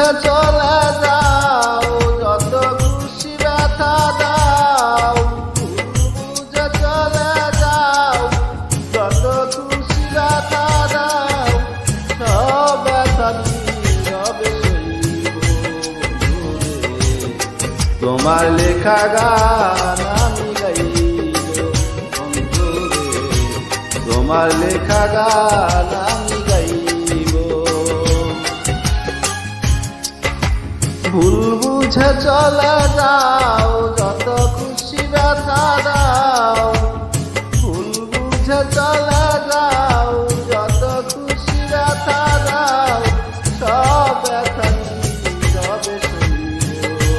বুঝে চলে যাও, যত খুশি ব্যথা দাও। ভুল বুঝে চলে যাও, যত খুশি ব্যথা দাও। সব ব্যথা নীরবে সইব বন্ধুরে, তোমার লেখা গান আমি গাইব বন্ধুরে, তোমার লেখা গান আমি গাইব। ভুল বুঝে চলে যাও,